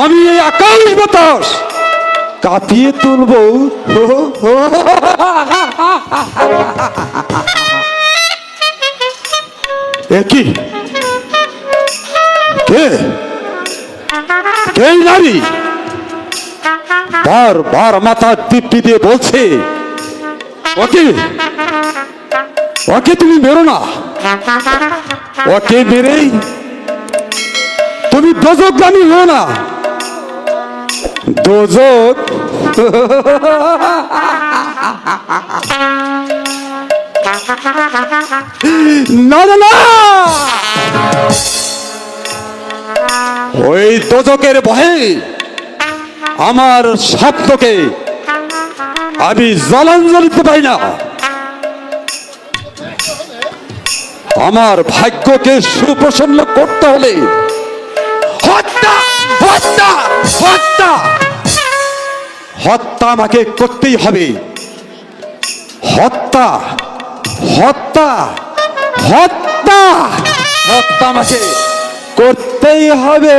আমি এই আকাশ বাতাস কাঁপিয়ে তুলবো। একই কে কে নারী বারবার মাথা দিব্যি দিয়ে বলছে ওকে ওকে তুমি মেরো না, ওকে মেরেই তুমি দোজকগামী হও না। দোজক না না না, ওই দোজকের ভয়ে আমার স্বপ্নকে আমি জলাঞ্জলি দিতে পারি না। আমার ভাগ্যকে সুপ্রসন্ন করতে হলে হত্যা হত্যা হত্যা হত্যা আমাকে করতেই হবে। হত্যা হত্যা হত্যা হত্যা আমাকে করতেই হবে।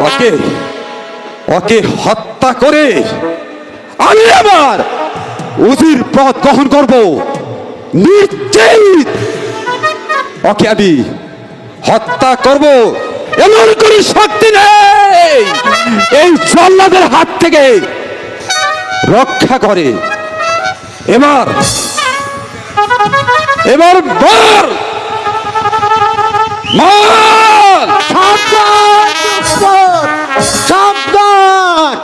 ওকে ওকে হত্যা করে আমি আমার উজির পথ গ্রহণ করব। নিশ্চিত ওকে আমি হত্যা করব। এমন কোন শক্তি নেই এই জল্লাদের হাত থেকে রক্ষা করে। এবার এবার বল মার। সাবধান!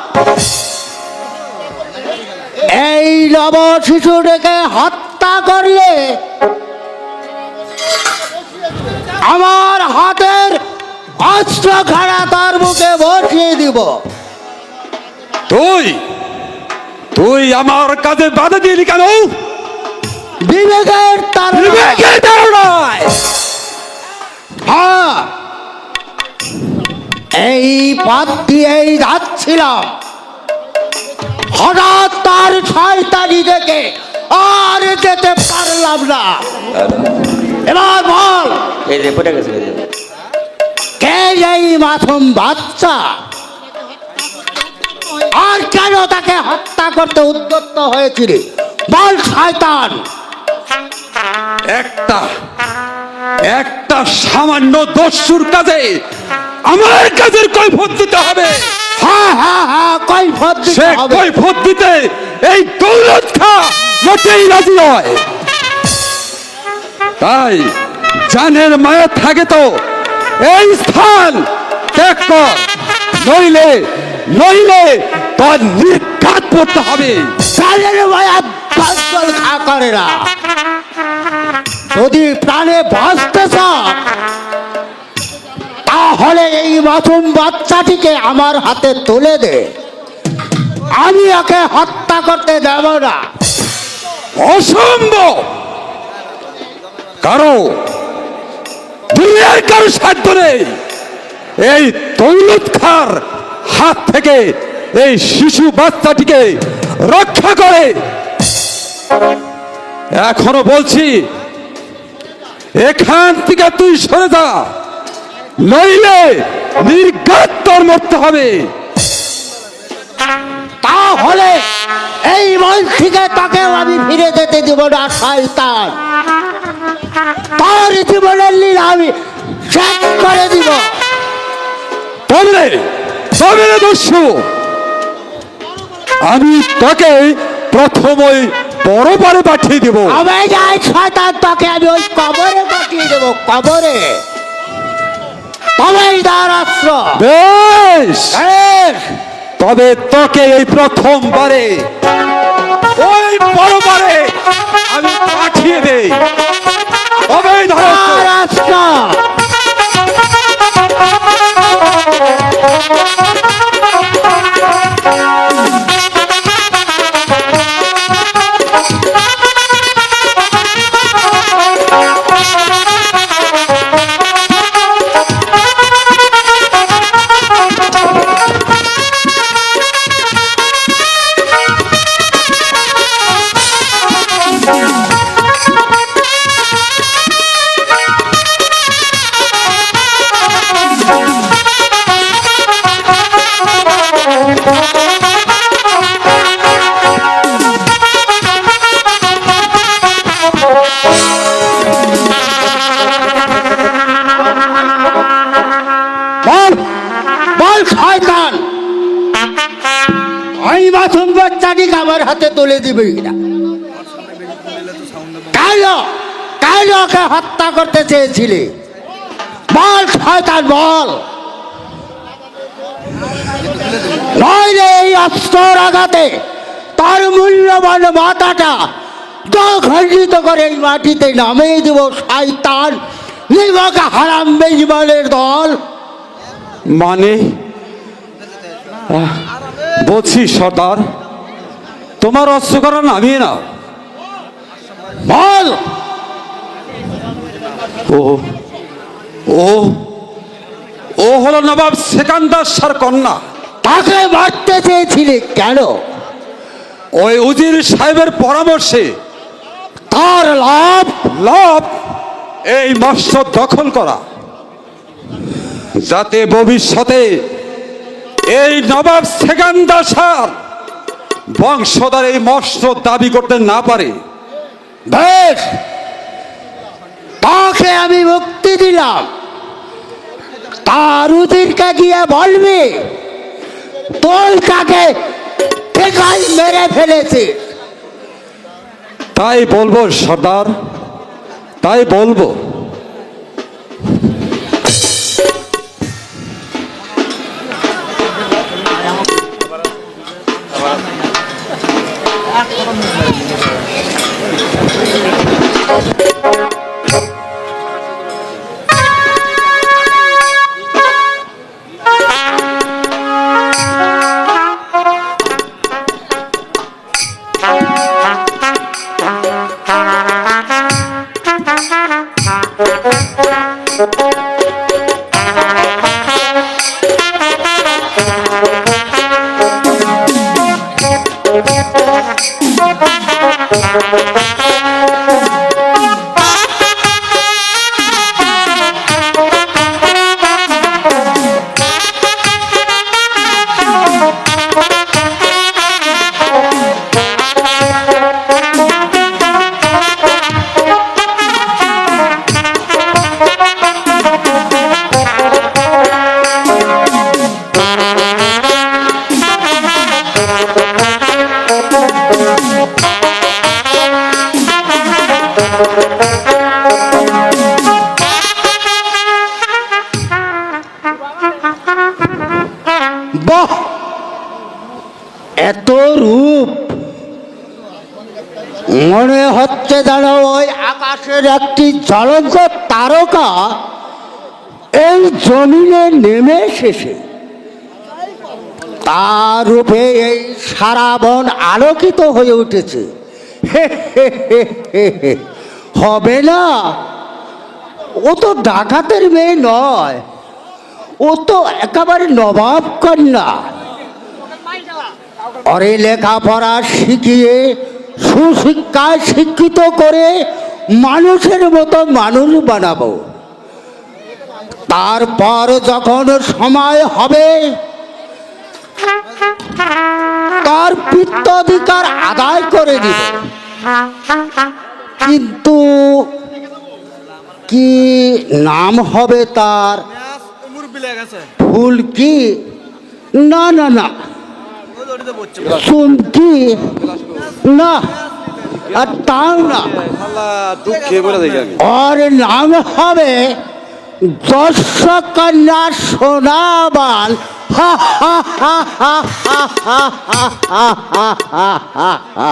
এই নব শিশুটিকে হত্যা করলে আমার হাতের অস্ত্র খাড়া তার মুখে বসিয়ে দিব। তুই তুই আমার কাজে বাধা দিলি কেন? বিবেকের তাড়নায়। হ্যাঁ, এই পথ দিয়েই যাচ্ছিলাম, হঠাৎ তার শয়তানি দেখে আর যেতে পারলাম না। এবার বল, কে এই মাসুম বাচ্চা, আর কেন তাকে হত্যা করতে উদ্যত হয়েছিলি? বল শয়তান। একটা একটা সামান্য দস্যুর কাজে আমার কাজের কৈফিয়ত দিতে হবে। হ্যাঁ হ্যাঁ হ্যাঁ, কৈফিয়ত দিতে সে হবে। কৈফিয়ত দিতে এই দৌলত খাঁ মোটেই রাজি নয়। তাই জানের মায়া থাকে তো এই স্থান ত্যাগ কর, নইলে নইলে তোর নির্ঘাত পড়তে হবে। জানের মায়া বাস্তল খা করে না। যদি প্রাণে বাঁচতে চাস তাহলে এই মাসুম বাচ্চাটিকে আমার হাতে তুলে দে। আমি ওকে হত্যা করতে দেব না। অসম্ভব, কারো দুনিয়ার কারো সাধ্য নেই এই দৌলত খাঁর হাত থেকে এই শিশু বাচ্চাটিকে রক্ষা করে। এখনো বলছি, এখান থেকে তুই সরে যা, নইলে নির্ঘাত তোর মরতে হবে। তাহলে এই মন থেকে তাকে আমি ফিরে যেতে দিব না। শয়তান, তার জীবনের লীলা আমি শেষ করে দিব। তবে তবে দস্যু, আমি তোকে প্রথমে বড় পারে পাঠিয়ে দেব। আমি যাই শয়তান, তোকে আমি ওই কবরে পাঠিয়ে দেব। কবরে তবেই তার অস্ত্র। বেশ, তবে তোকে এই প্রথমবারে ওই বড়বারে আমি পাঠিয়ে দেই। জানি আমার হাতে তুলে দিবে কিনা। কেন কেন ওকে হত্যা করতে চেয়েছিলে? বল শয়তান বল। নইলে এই অস্ত্র আঘাতে তার মূল্যবান মাথাটা খণ্ডিত করে এই মাটিতে নামিয়ে দেব। শয়তান নিমক হারাম বেঈমানের দল। মানে বলছি সর্দার, তোমার অস্ত্র করা নামিয়ে নাও। বল। ও ও ও হলো নবাব সেকান্দার শাহর কন্যা। তাকে মারতে চেয়েছিলে কেন? ওই উজির সাহেবের পরামর্শে। তার লাভ? লাভ এই মসজিদ দখল করা, যাতে ভবিষ্যতে এই নবাব সেকান্দার শাহর বংশধর এই মসজিদ দাবি করতে না পারে। বেশ, তাকে আমি মুক্তি দিলাম। তার উজিরকে গিয়ে বলবি তুই তাকে ঠেকাই মেরে ফেলেছিস। তাই বলবো সর্দার, তাই বলবো। বাহ, এত রূপ! মনে হচ্ছে যেন ওই আকাশের একটি জ্বলন্ত তারকা এই জমিনে নেমে এসেছে। তার রূপে এই সারা বন আলোকিত হয়ে উঠেছে। হবে না? ও তো ডাকাতের মেয়ে নয়, ও তো একেবারে নবাব কন্যা। অরে লেখাপড়া শিখিয়ে সুশিক্ষায় শিক্ষিত করে মানুষের মতো মানুষ বানাবো। তারপর যখন সময় হবে তার পিত্তাধিকার আদায় করে দিব। কিন্তু কি নাম হবে তার? ফুল কি? না না না, চুমকি না, আর তাও না। ওর নাম হবে দর্শকন্যা সোনাবান। হা হা হা হা হা হা হা হা হা হা।